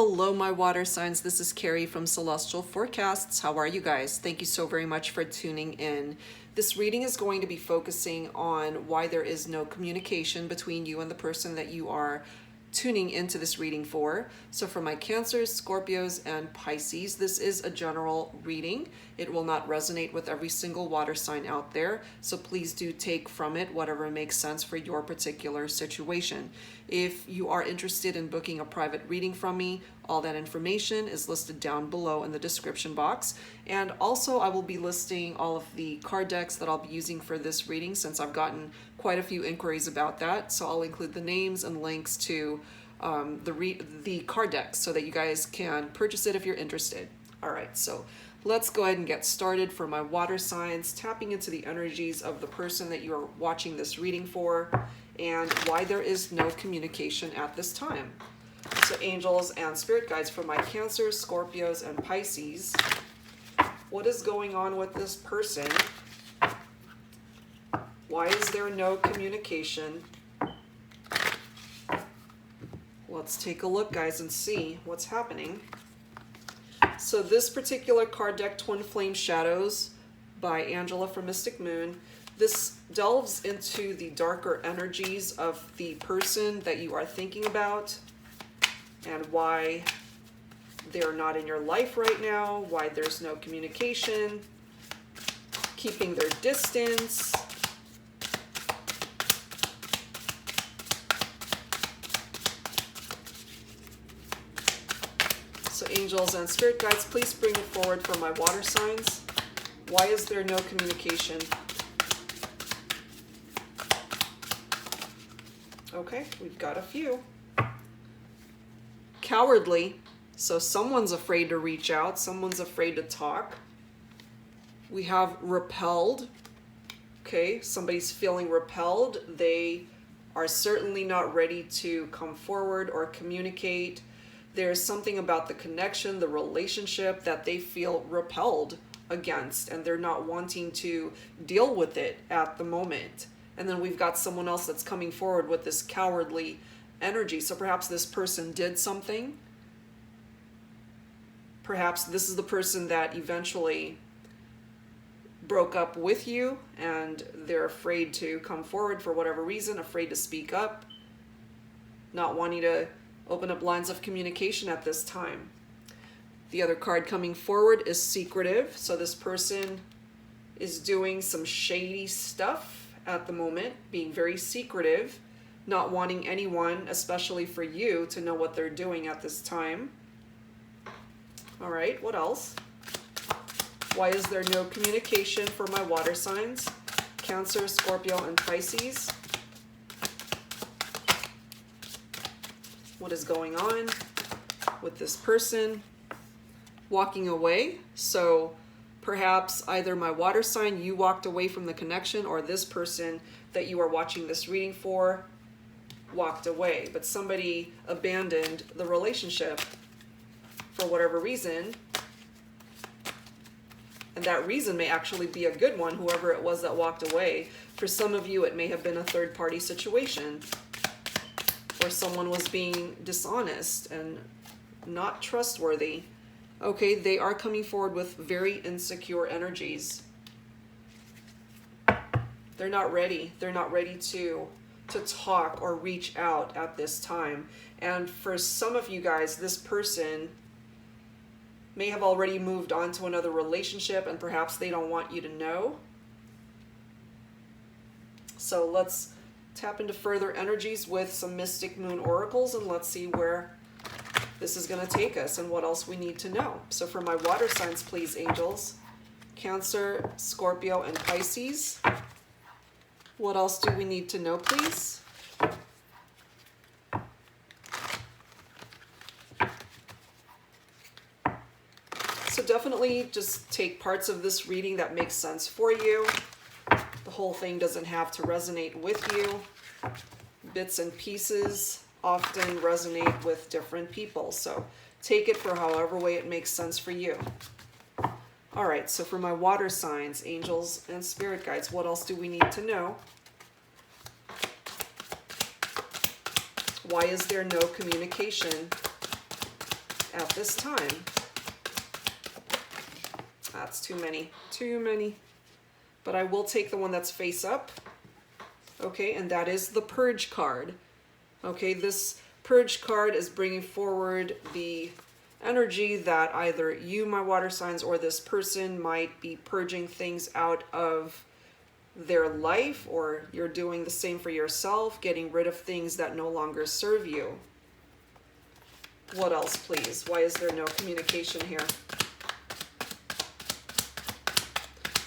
Hello, my water signs. This is Carrie from Celestial Forecasts. How are you guys? Thank you so very much for tuning in. This reading is going to be focusing on why there is no communication between you and the person that you are tuning into this reading for. So for my Cancers, Scorpios, and Pisces, this is a general reading. It will not resonate with every single water sign out there, so please do take from it whatever makes sense for your particular situation. If you are interested in booking a private reading from me, all that information is listed down below in the description box. And also I will be listing all of the card decks that I'll be using for this reading, since I've gotten quite a few inquiries about that. So I'll include the names and links to the card decks so that you guys can purchase it if you're interested. All right, so let's go ahead and get started for my water signs, tapping into the energies of the person that you are watching this reading for and why there is no communication at this time. So angels and spirit guides for my Cancers, Scorpios, and Pisces. What is going on with this person? Why is there no communication? Let's take a look, guys, and see what's happening. So this particular card deck, Twin Flame Shadows by Angela from Mystic Moon, this delves into the darker energies of the person that you are thinking about and why they're not in your life right now, why there's no communication, keeping their distance. So angels and spirit guides, please bring it forward for my water signs. Why is there no communication? Okay, we've got a few. Cowardly. So someone's afraid to reach out. Someone's afraid to talk. We have repelled. Okay, somebody's feeling repelled. They are certainly not ready to come forward or communicate. There's something about the connection, the relationship that they feel repelled against, and they're not wanting to deal with it at the moment. And then we've got someone else that's coming forward with this cowardly energy. So perhaps this person did something. Perhaps this is the person that eventually broke up with you and they're afraid to come forward for whatever reason, afraid to speak up, not wanting to open up lines of communication at this time. The other card coming forward is secretive. So this person is doing some shady stuff at the moment, being very secretive, not wanting anyone, especially for you, to know what they're doing at this time. All right, what else? Why is there no communication for my water signs? Cancer, Scorpio, and Pisces. What is going on with this person? Walking away. So perhaps either my water sign, you walked away from the connection, or this person that you are watching this reading for walked away. But somebody abandoned the relationship for whatever reason. And that reason may actually be a good one, whoever it was that walked away. For some of you, it may have been a third-party situation, or someone was being dishonest and not trustworthy. Okay, they are coming forward with very insecure energies. They're not ready. They're not ready to talk or reach out at this time. And for some of you guys, this person may have already moved on to another relationship and perhaps they don't want you to know. So let's tap into further energies with some Mystic Moon oracles and let's see where this is going to take us and what else we need to know. So for my water signs, please, angels. Cancer, Scorpio, and Pisces. What else do we need to know, please? So definitely just take parts of this reading that makes sense for you. The whole thing doesn't have to resonate with you. Bits and pieces often resonate with different people. So take it for however way it makes sense for you. All right, so for my water signs, angels and spirit guides, what else do we need to know? Why is there no communication? at this time. That's too many. But I will take the one that's face up. Okay, and that is the Purge card. Okay, this Purge card is bringing forward the energy that either you, my water signs, or this person might be purging things out of their life, or you're doing the same for yourself, getting rid of things that no longer serve you. What else, please? Why is there no communication here?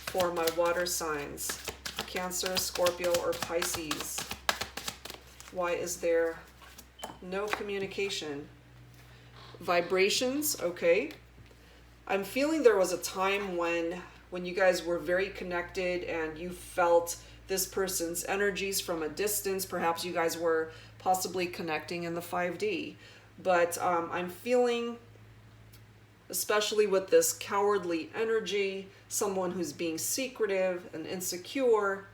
For my water signs, Cancer, Scorpio, or Pisces. Why is there no communication? Vibrations, okay. I'm feeling there was a time when you guys were very connected and you felt this person's energies from a distance. Perhaps you guys were possibly connecting in the 5D. But I'm feeling, especially with this cowardly energy, someone who's being secretive and insecure,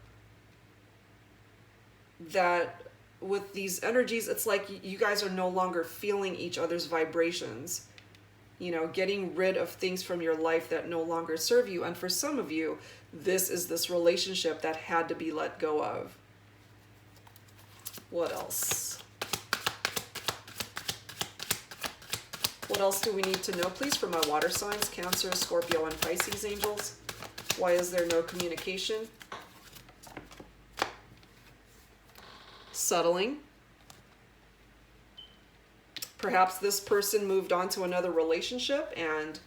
that with these energies, it's like you guys are no longer feeling each other's vibrations. You know, getting rid of things from your life that no longer serve you. And for some of you, this relationship that had to be let go of. What else? What else do we need to know, please, for my water signs, Cancer, Scorpio, and Pisces angels? Why is there no communication? Settling. Perhaps this person moved on to another relationship and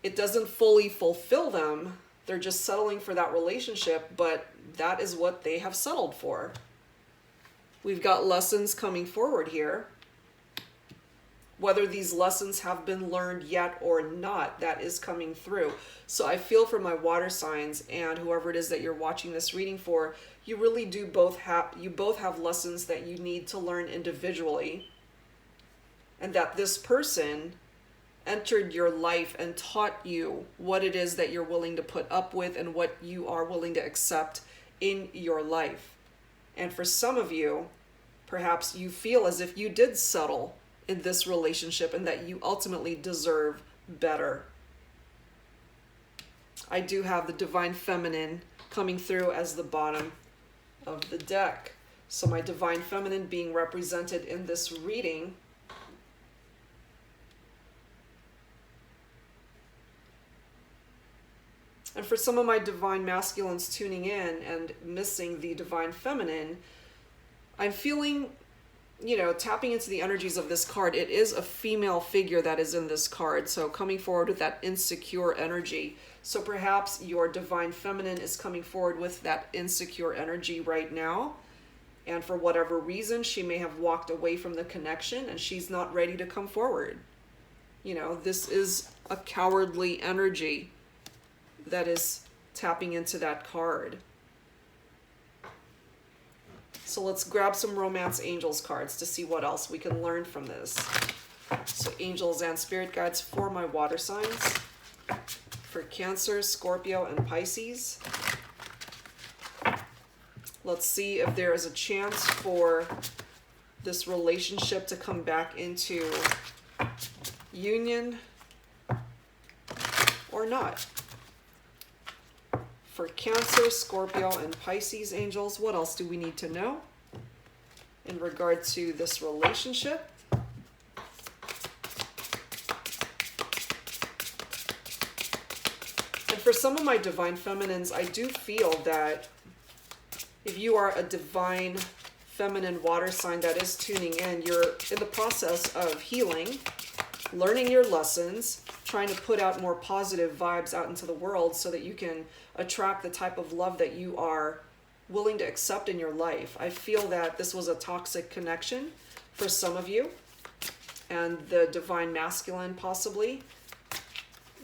it doesn't fully fulfill them. They're just settling for that relationship, but that is what they have settled for. We've got lessons coming forward here. Whether these lessons have been learned yet or not, that is coming through. So I feel for my water signs and whoever it is that you're watching this reading for, you really do both have lessons that you need to learn individually. And that this person entered your life and taught you what it is that you're willing to put up with and what you are willing to accept in your life. And for some of you, perhaps you feel as if you did settle in this relationship and that you ultimately deserve better. I do have the Divine Feminine coming through as the bottom of the deck. So my Divine Feminine being represented in this reading. And for some of my Divine Masculines tuning in and missing the Divine Feminine, I'm feeling, you know, tapping into the energies of this card. It is a female figure that is in this card. So coming forward with that insecure energy. So perhaps your Divine Feminine is coming forward with that insecure energy right now. And for whatever reason, she may have walked away from the connection and she's not ready to come forward. You know, this is a cowardly energy that is tapping into that card. So let's grab some Romance Angels cards to see what else we can learn from this. So angels and spirit guides for my water signs, for Cancer, Scorpio, and Pisces. Let's see if there is a chance for this relationship to come back into union or not. For Cancer, Scorpio, and Pisces angels, what else do we need to know in regard to this relationship? And for some of my Divine Feminines, I do feel that if you are a Divine Feminine water sign that is tuning in, you're in the process of healing, learning your lessons, trying to put out more positive vibes out into the world so that you can attract the type of love that you are willing to accept in your life. I feel that this was a toxic connection for some of you, and the Divine Masculine possibly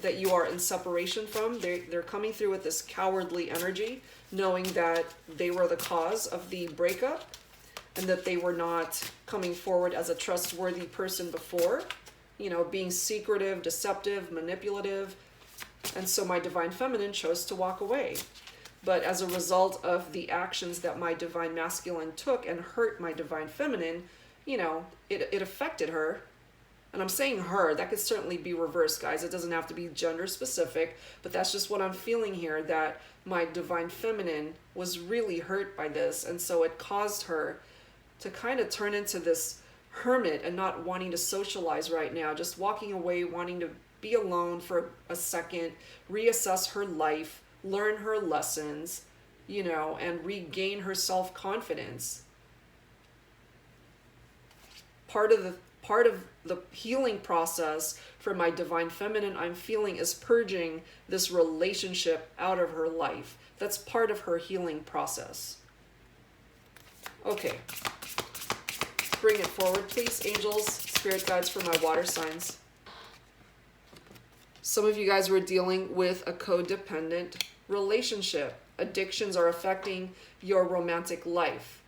that you are in separation from. They're coming through with this cowardly energy, knowing that they were the cause of the breakup and that they were not coming forward as a trustworthy person before. You know, being secretive, deceptive, manipulative. And so my Divine Feminine chose to walk away. But as a result of the actions that my Divine Masculine took and hurt my Divine Feminine, you know, it affected her. And I'm saying her, that could certainly be reversed, guys. It doesn't have to be gender specific, but that's just what I'm feeling here, that my divine feminine was really hurt by this. And so it caused her to kind of turn into this hermit and not wanting to socialize right now, just walking away, wanting to be alone for a second, reassess her life, learn her lessons, you know, and regain her self-confidence. Part of the healing process for my divine feminine, I'm feeling, is purging this relationship out of her life. That's part of her healing process. Okay. Bring it forward, please, angels, spirit guides, for my water signs. Some of you guys were dealing with a codependent relationship. Addictions are affecting your romantic life.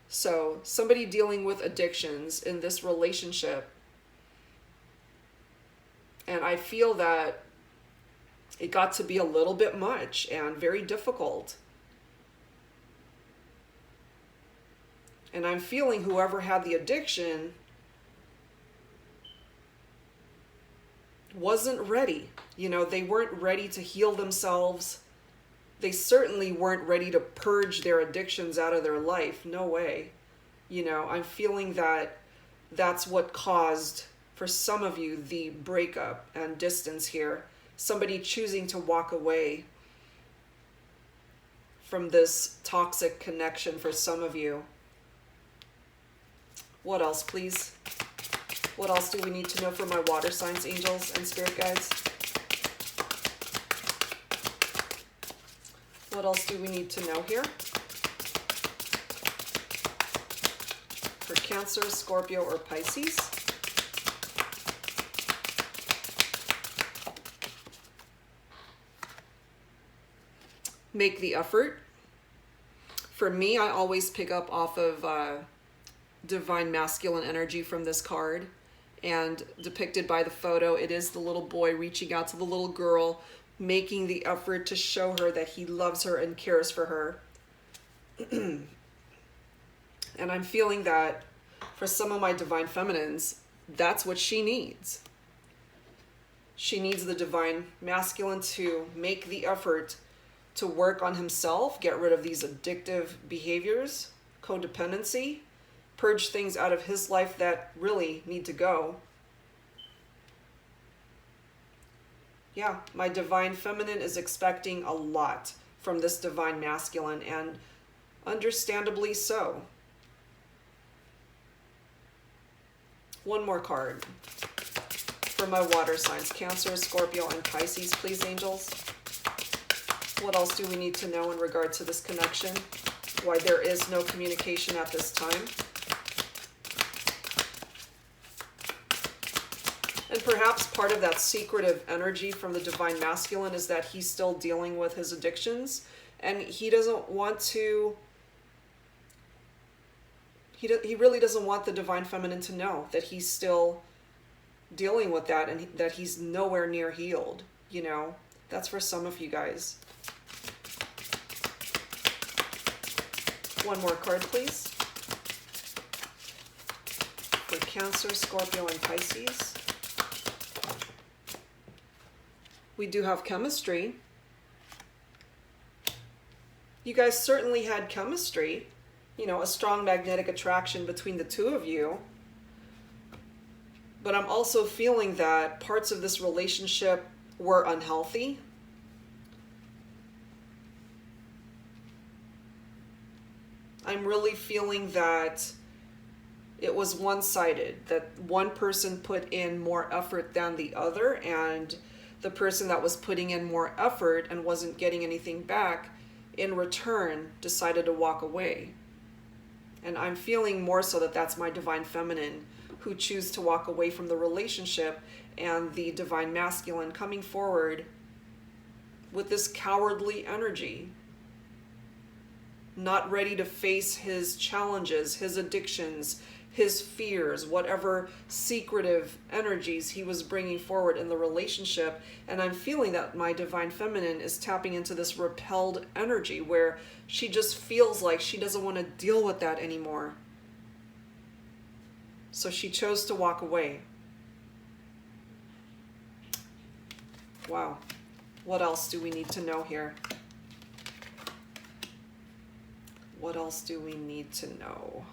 So somebody dealing with addictions in this relationship, and I feel that it got to be a little bit much and very difficult. And I'm feeling whoever had the addiction wasn't ready. You know, they weren't ready to heal themselves. They certainly weren't ready to purge their addictions out of their life. No way. You know, I'm feeling that that's what caused, for some of you, the breakup and distance here. Somebody choosing to walk away from this toxic connection for some of you. What else, please? What else do we need to know for my water signs, angels, and spirit guides? What else do we need to know here? For Cancer, Scorpio, or Pisces? Make the effort. For me, I always pick up off of divine masculine energy from this card, and depicted by the photo, it is the little boy reaching out to the little girl, making the effort to show her that he loves her and cares for her. And I'm feeling that for some of my divine feminines, that's what she needs. She needs the divine masculine to make the effort to work on himself, get rid of these addictive behaviors, codependency, purge things out of his life that really need to go. Yeah, my divine feminine is expecting a lot from this divine masculine, and understandably so. One more card for my water signs, Cancer, Scorpio, and Pisces, please, angels. What else do we need to know in regard to this connection? Why there is no communication at this time? And perhaps part of that secretive energy from the divine masculine is that he's still dealing with his addictions, and he doesn't want to, he really doesn't want the divine feminine to know that he's still dealing with that, and that he's nowhere near healed. You know, that's for some of you guys. One more card, please. For Cancer, Scorpio, and Pisces. We do have chemistry. You guys certainly had chemistry, you know, a strong magnetic attraction between the two of you. But I'm also feeling that parts of this relationship were unhealthy. I'm really feeling that it was one-sided, that one person put in more effort than the other, and the person that was putting in more effort and wasn't getting anything back in return decided to walk away. And I'm feeling more so that that's my divine feminine who choose to walk away from the relationship, and the divine masculine coming forward with this cowardly energy, not ready to face his challenges, his addictions, his fears, whatever secretive energies he was bringing forward in the relationship. And I'm feeling that my divine feminine is tapping into this repelled energy where she just feels like she doesn't want to deal with that anymore. So she chose to walk away. Wow. What else do we need to know here? What else do we need to know?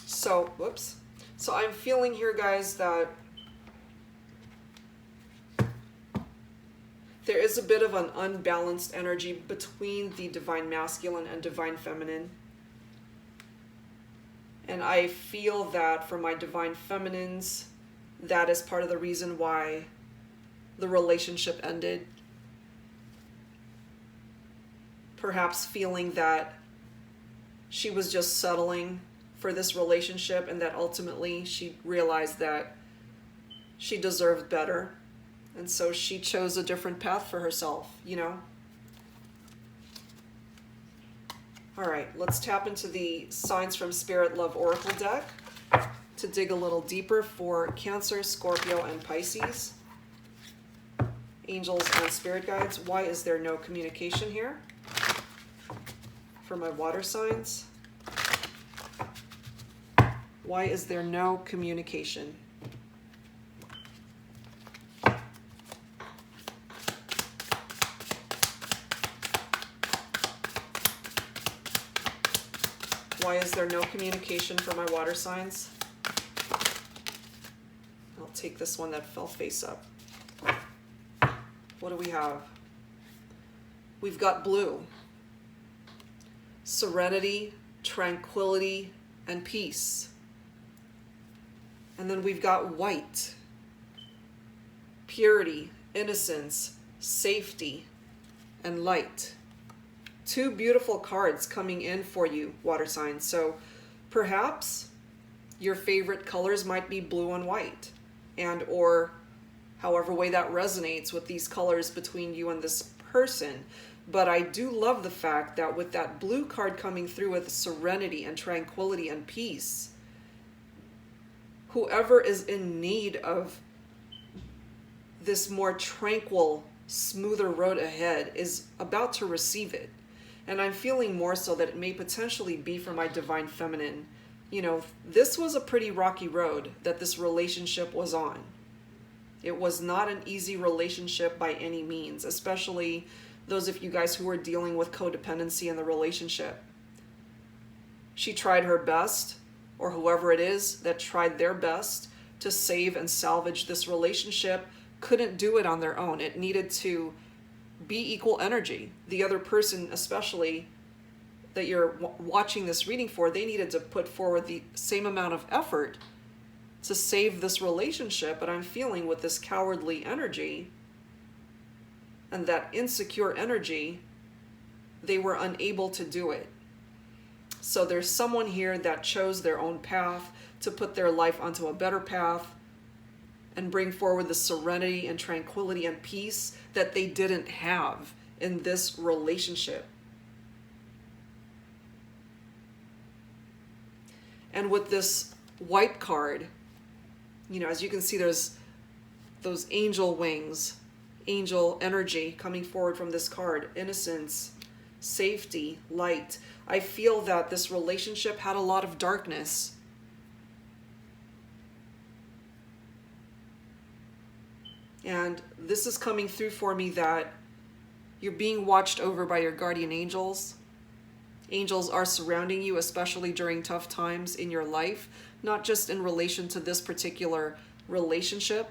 So, whoops. So I'm feeling here, guys, that there is a bit of an unbalanced energy between the divine masculine and divine feminine. And I feel that for my divine feminines, that is part of the reason why the relationship ended. Perhaps feeling that she was just settling for this relationship and that ultimately she realized that she deserved better. And so she chose a different path for herself, you know? All right, let's tap into the Signs from Spirit Love Oracle deck to dig a little deeper for Cancer, Scorpio, and Pisces. Angels and spirit guides. Why is there no communication here? For my water signs. Why is there no communication? Why is there no communication for my water signs? I'll take this one that fell face up. What do we have? We've got blue. Serenity, tranquility, and peace. And then we've got white. Purity, innocence, safety, and light. Two beautiful cards coming in for you, water signs. So perhaps your favorite colors might be blue and white, and or however way that resonates with these colors between you and this person. But I do love the fact that with that blue card coming through with serenity and tranquility and peace, whoever is in need of this more tranquil, smoother road ahead is about to receive it. And I'm feeling more so that it may potentially be for my divine feminine. You know, this was a pretty rocky road that this relationship was on. It was not an easy relationship by any means, especially those of you guys who are dealing with codependency in the relationship. She tried her best, or whoever it is that tried their best to save and salvage this relationship, couldn't do it on their own. It needed to be equal energy. The other person, especially that you're watching this reading for, they needed to put forward the same amount of effort to save this relationship. But I'm feeling with this cowardly energy and that insecure energy, they were unable to do it. So there's someone here that chose their own path to put their life onto a better path and bring forward the serenity and tranquility and peace that they didn't have in this relationship. And with this white card, you know, as you can see, there's those angel wings, angel energy coming forward from this card. Innocence, safety, light. I feel that this relationship had a lot of darkness. And this is coming through for me that you're being watched over by your guardian angels. Angels are surrounding you, especially during tough times in your life, not just in relation to this particular relationship.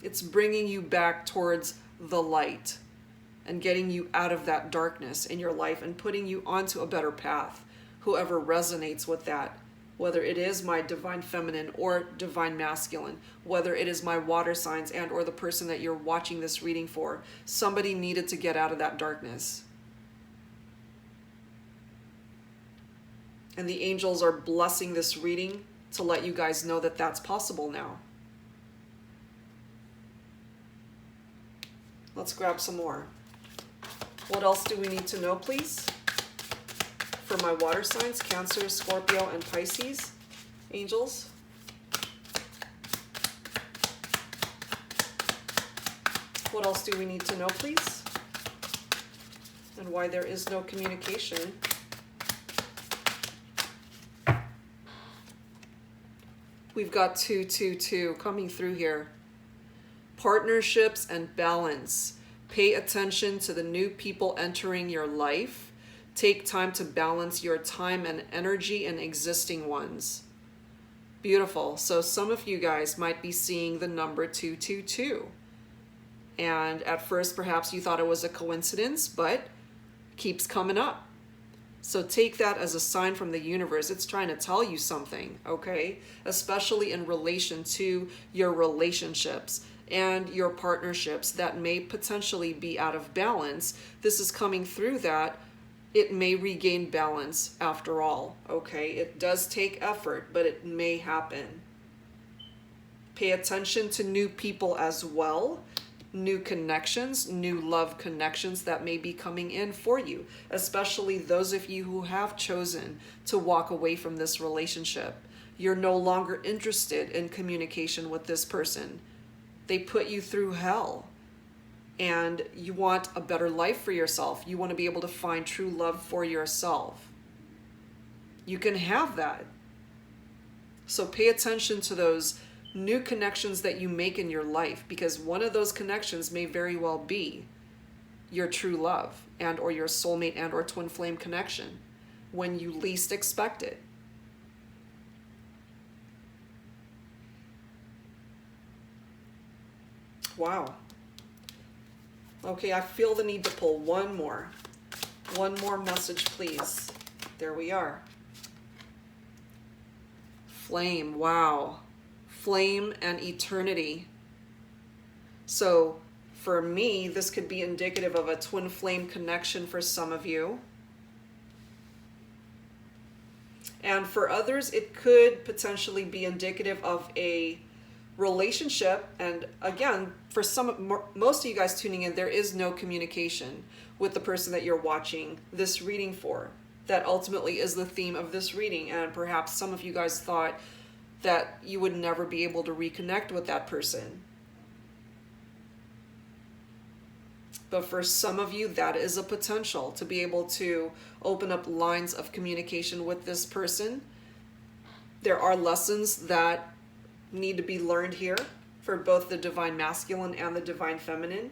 It's bringing you back towards the light and getting you out of that darkness in your life and putting you onto a better path, whoever resonates with that. Whether it is my divine feminine or divine masculine, whether it is my water signs and or the person that you're watching this reading for, somebody needed to get out of that darkness. And the angels are blessing this reading to let you guys know that that's possible now. Let's grab some more. What else do we need to know, please? For my water signs, Cancer, Scorpio, and Pisces, angels. What else do we need to know, please? And why there is no communication We've got 222 coming through here. Partnerships and balance. Pay attention to the new people entering your life. Take time to balance your time and energy and existing ones. Beautiful. So some of you guys might be seeing the number 222. And at first, perhaps you thought it was a coincidence, but keeps coming up. So take that as a sign from the universe. It's trying to tell you something, okay? Especially in relation to your relationships and your partnerships that may potentially be out of balance. This is coming through that it may regain balance after all, okay? It does take effort, but it may happen. Pay attention to new people as well. New connections, new love connections that may be coming in for you, especially those of you who have chosen to walk away from this relationship. You're no longer interested in communication with this person. They put you through hell, and you want a better life for yourself. You want to be able to find true love for yourself. You can have that. So pay attention to those new connections that you make in your life, because one of those connections may very well be your true love and or your soulmate and or twin flame connection when you least expect it. Wow. Okay, I feel the need to pull one more message, please. There we are. Flame. Wow. Flame and eternity. So for me, this could be indicative of a twin flame connection for some of you. And for others, it could potentially be indicative of a relationship. And again, for most of you guys tuning in, there is no communication with the person that you're watching this reading for. That ultimately is the theme of this reading. And perhaps some of you guys thought that you would never be able to reconnect with that person. But for some of you, that is a potential to be able to open up lines of communication with this person. There are lessons that need to be learned here for both the divine masculine and the divine feminine.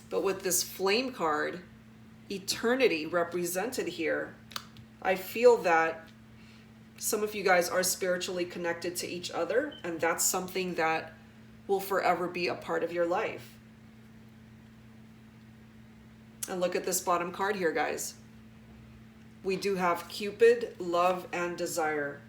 But with this flame card, eternity represented here, I feel that some of you guys are spiritually connected to each other, and that's something that will forever be a part of your life. And look at this bottom card here, guys. We do have Cupid, love, and desire.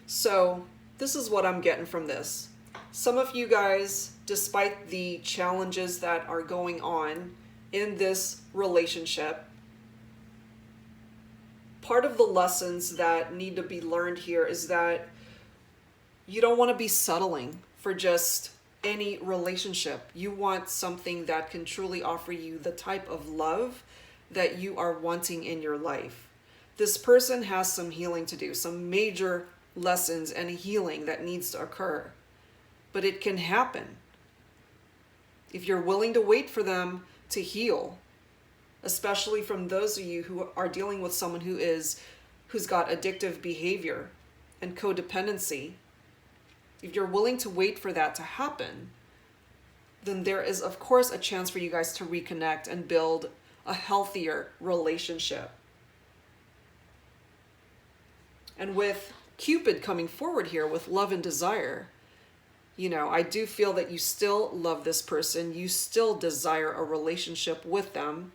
So this is what I'm getting from this. Some of you guys, despite the challenges that are going on in this relationship, part of the lessons that need to be learned here is that you don't want to be settling for just any relationship. You want something that can truly offer you the type of love that you are wanting in your life. This person has some healing to do, some major lessons and healing that needs to occur. But it can happen if you're willing to wait for them to heal, especially from those of you who are dealing with someone who's got addictive behavior and codependency. If you're willing to wait for that to happen, then there is, of course, a chance for you guys to reconnect and build a healthier relationship. And with Cupid coming forward here with love and desire, you know, I do feel that you still love this person. You still desire a relationship with them.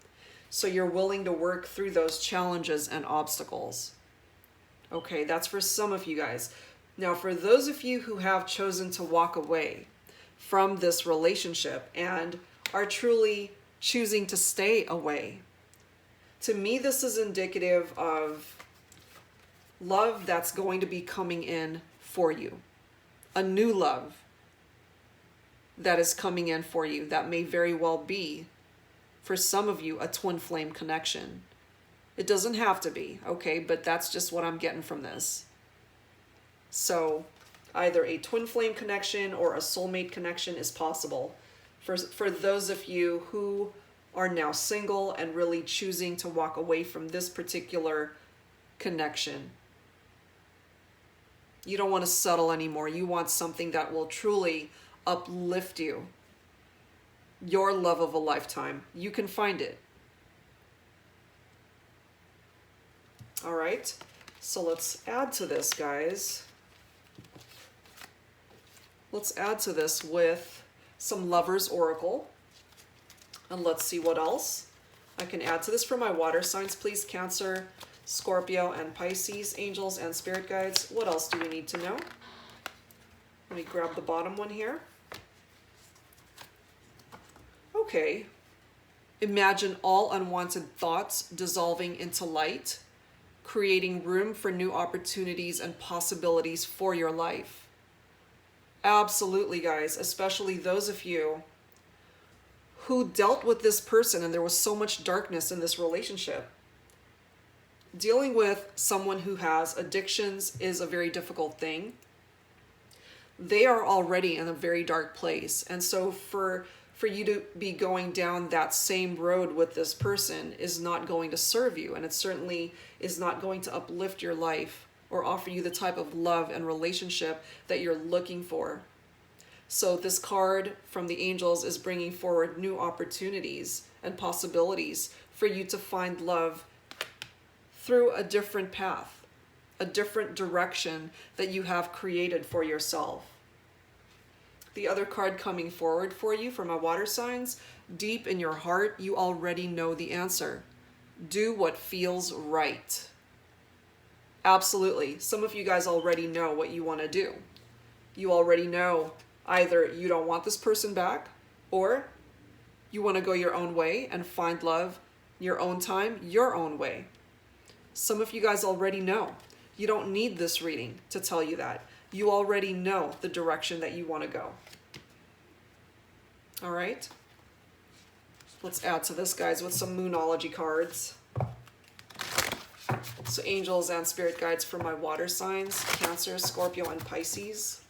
So you're willing to work through those challenges and obstacles. Okay, that's for some of you guys. Now, for those of you who have chosen to walk away from this relationship and are truly choosing to stay away, to me, this is indicative of love that's going to be coming in for you. A new love that is coming in for you that may very well be, for some of you, a twin flame connection. It doesn't have to be, okay? But that's just what I'm getting from this. So either a twin flame connection or a soulmate connection is possible for those of you who are now single and really choosing to walk away from this particular connection. You don't want to settle anymore. You want something that will truly uplift you. Your love of a lifetime. You can find it. All right. So let's add to this, guys. Let's add to this with some Lover's Oracle. And let's see what else I can add to this for my water signs, please. Cancer, Scorpio, and Pisces, angels and spirit guides. What else do we need to know? Let me grab the bottom one here. Okay. Imagine all unwanted thoughts dissolving into light, creating room for new opportunities and possibilities for your life. Absolutely, guys, especially those of you who dealt with this person and there was so much darkness in this relationship. Dealing with someone who has addictions is a very difficult thing. They are already in a very dark place. And so for you to be going down that same road with this person is not going to serve you. And it certainly is not going to uplift your life or offer you the type of love and relationship that you're looking for. So this card from the angels is bringing forward new opportunities and possibilities for you to find love through a different path, a different direction that you have created for yourself. The other card coming forward for you for my water signs, deep in your heart, you already know the answer. Do what feels right. Absolutely. Some of you guys already know what you want to do. You already know either you don't want this person back, or you want to go your own way and find love your own time, your own way. Some of you guys already know. You don't need this reading to tell you that. You already know the direction that you want to go. All right. Let's add to this, guys, with some Moonology cards. So angels and spirit guides for my water signs, Cancer, Scorpio, and Pisces.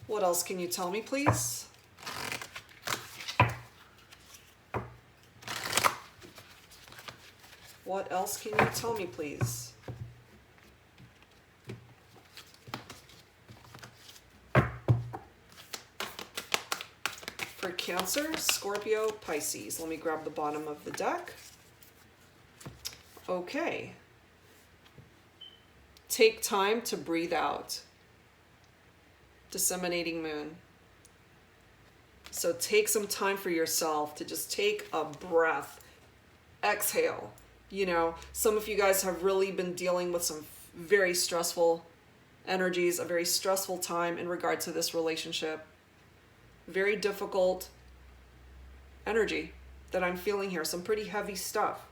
What else can you tell me, please? What else can you tell me, please? For Cancer, Scorpio, Pisces. Let me grab the bottom of the deck. Okay. Take time to breathe out. Disseminating moon. So take some time for yourself to just take a breath. Exhale. You know, some of you guys have really been dealing with some very stressful energies, a very stressful time in regard to this relationship. Very difficult energy that I'm feeling here, some pretty heavy stuff.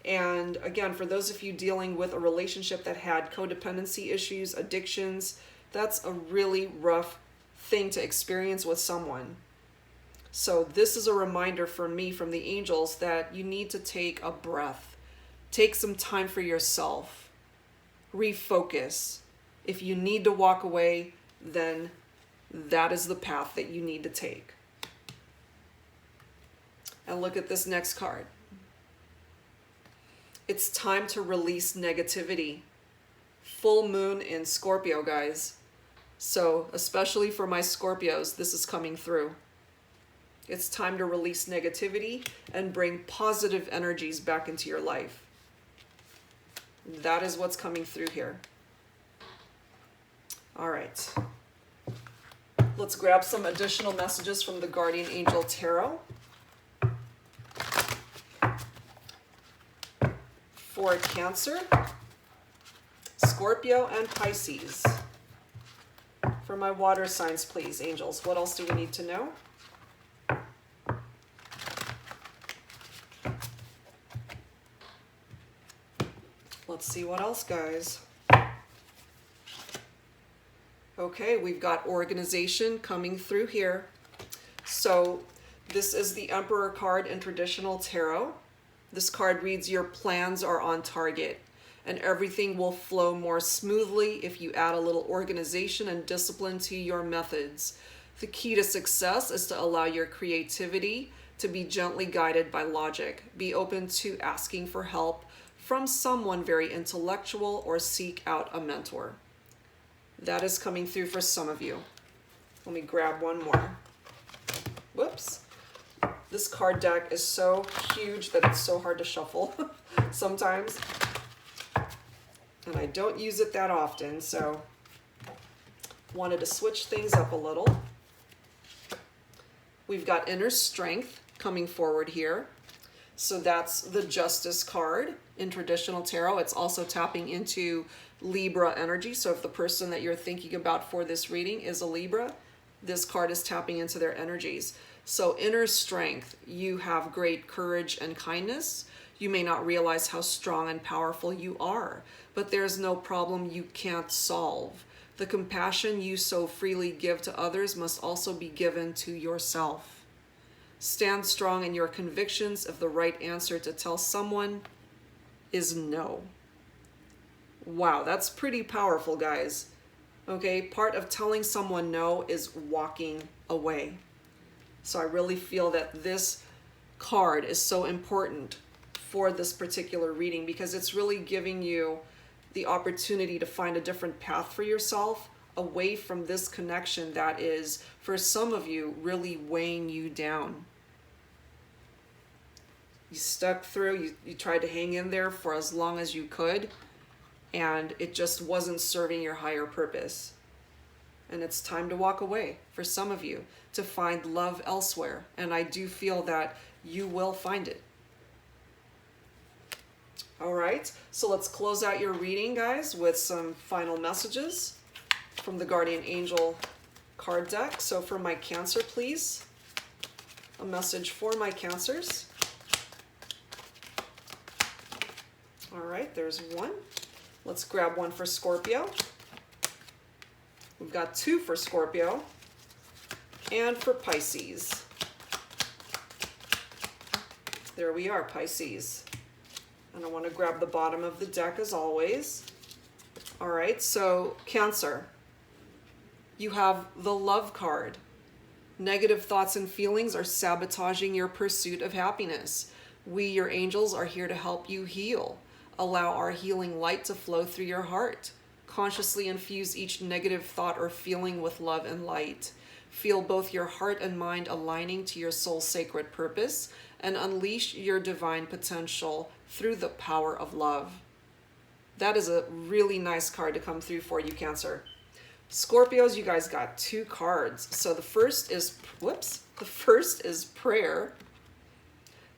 And again, for those of you dealing with a relationship that had codependency issues, addictions, that's a really rough thing to experience with someone. So this is a reminder for me from the angels that you need to take a breath. Take some time for yourself. Refocus. If you need to walk away, then that is the path that you need to take. And look at this next card. It's time to release negativity. Full moon in Scorpio, guys. So especially for my Scorpios, this is coming through. It's time to release negativity and bring positive energies back into your life. That is what's coming through here. All right. Let's grab some additional messages from the Guardian Angel Tarot. For Cancer, Scorpio, and Pisces. For my water signs, please, angels. What else do we need to know? Let's see what else, guys. Okay, we've got organization coming through here. So this is the Emperor card in traditional tarot. This card reads, your plans are on target and everything will flow more smoothly if you add a little organization and discipline to your methods. The key to success is to allow your creativity to be gently guided by logic. Be open to asking for help from someone very intellectual or seek out a mentor. That is coming through for some of you. Let me grab one more. Whoops. This card deck is so huge that it's so hard to shuffle sometimes. And I don't use it that often, so wanted to switch things up a little. We've got inner strength coming forward here. So that's the Justice card in traditional tarot. It's also tapping into Libra energy. So if the person that you're thinking about for this reading is a Libra, this card is tapping into their energies. So inner strength, you have great courage and kindness. You may not realize how strong and powerful you are, but there's no problem you can't solve. The compassion you so freely give to others must also be given to yourself. Stand strong in your convictions if the right answer to tell someone is no. Wow, that's pretty powerful, guys. Okay, part of telling someone no is walking away. So I really feel that this card is so important for this particular reading because it's really giving you the opportunity to find a different path for yourself away from this connection that is, for some of you, really weighing you down. You stuck through, you tried to hang in there for as long as you could, and it just wasn't serving your higher purpose. And it's time to walk away for some of you to find love elsewhere. And I do feel that you will find it. All right, so let's close out your reading, guys, with some final messages from the Guardian Angel card deck. So for my Cancer, please, a message for my Cancers. All right, there's one. Let's grab one for Scorpio. We've got two for Scorpio and for Pisces. There we are, Pisces. And I want to grab the bottom of the deck as always. All right, so Cancer, you have the Love card. Negative thoughts and feelings are sabotaging your pursuit of happiness. We, your angels, are here to help you heal. Allow our healing light to flow through your heart. Consciously infuse each negative thought or feeling with love and light. Feel both your heart and mind aligning to your soul's sacred purpose and unleash your divine potential through the power of love. That is a really nice card to come through for you, Cancer. Scorpios, you guys got two cards. So the first is, prayer.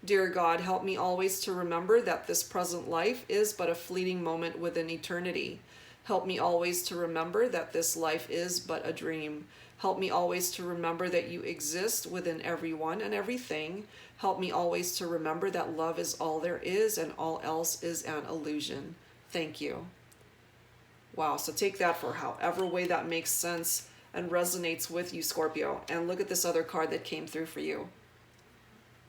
Dear God, help me always to remember that this present life is but a fleeting moment within eternity. Help me always to remember that this life is but a dream. Help me always to remember that you exist within everyone and everything. Help me always to remember that love is all there is and all else is an illusion. Thank you. Wow, so take that for however way that makes sense and resonates with you, Scorpio. And look at this other card that came through for you.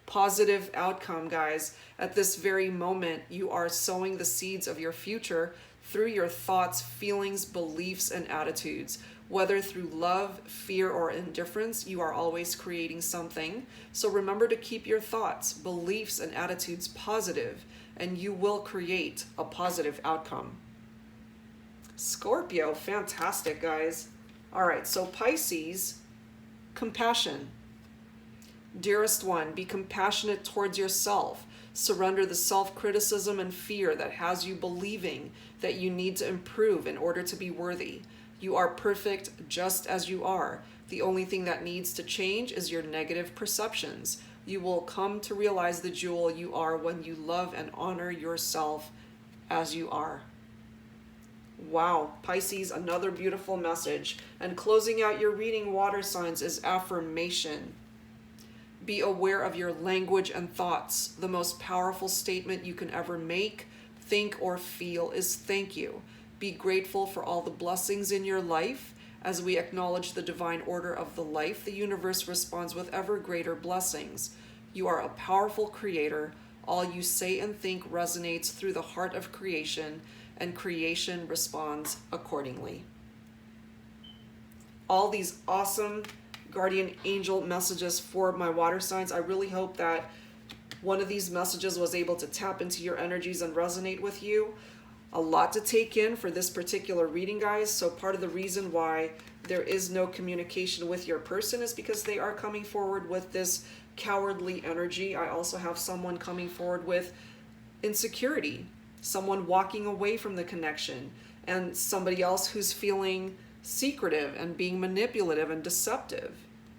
Positive outcome, guys. At this very moment, you are sowing the seeds of your future through your thoughts, feelings, beliefs, and attitudes. Whether through love, fear, or indifference, you are always creating something. So remember to keep your thoughts, beliefs, and attitudes positive, and you will create a positive outcome. Scorpio, fantastic, guys. All right, so Pisces, compassion. Dearest one, be compassionate towards yourself. Surrender the self-criticism and fear that has you believing that you need to improve in order to be worthy. You are perfect just as you are. The only thing that needs to change is your negative perceptions. You will come to realize the jewel you are when you love and honor yourself as you are. Wow, Pisces, another beautiful message. And closing out your reading, water signs, is affirmation. Be aware of your language and thoughts. The most powerful statement you can ever make, think, or feel is thank you. Be grateful for all the blessings in your life. As we acknowledge the divine order of the life, the universe responds with ever greater blessings. You are a powerful creator. All you say and think resonates through the heart of creation, and creation responds accordingly. All these awesome, guardian angel messages for my water signs. I really hope that one of these messages was able to tap into your energies and resonate with you. A lot to take in for this particular reading, guys. So part of the reason why there is no communication with your person is because they are coming forward with this cowardly energy. I also have someone coming forward with insecurity, someone walking away from the connection, and somebody else who's feeling secretive and being manipulative and deceptive.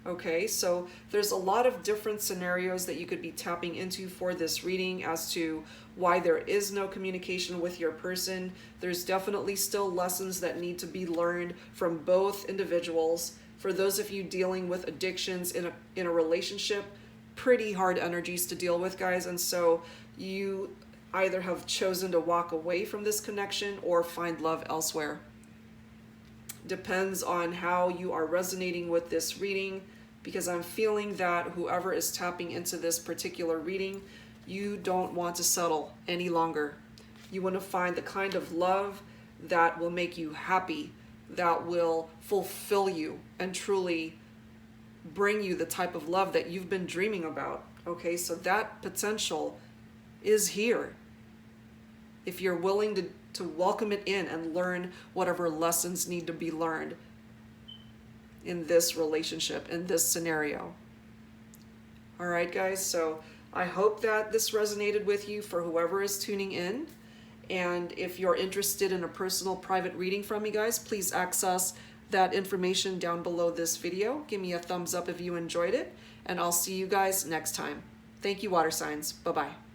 Okay, so there's a lot of different scenarios that you could be tapping into for this reading as to why there is no communication with your person. There's definitely still lessons that need to be learned from both individuals. For those of you dealing with addictions in a relationship, pretty hard energies to deal with, guys, and so you either have chosen to walk away from this connection or find love elsewhere. Depends on how you are resonating with this reading, because I'm feeling that whoever is tapping into this particular reading, you don't want to settle any longer. You want to find the kind of love that will make you happy, that will fulfill you and truly bring you the type of love that you've been dreaming about. Okay, so that potential is here if you're willing to welcome it in and learn whatever lessons need to be learned in this relationship, in this scenario. All right, guys, so I hope that this resonated with you for whoever is tuning in. And if you're interested in a personal private reading from me, guys, please access that information down below this video. Give me a thumbs up if you enjoyed it, and I'll see you guys next time. Thank you, water signs. Bye-bye.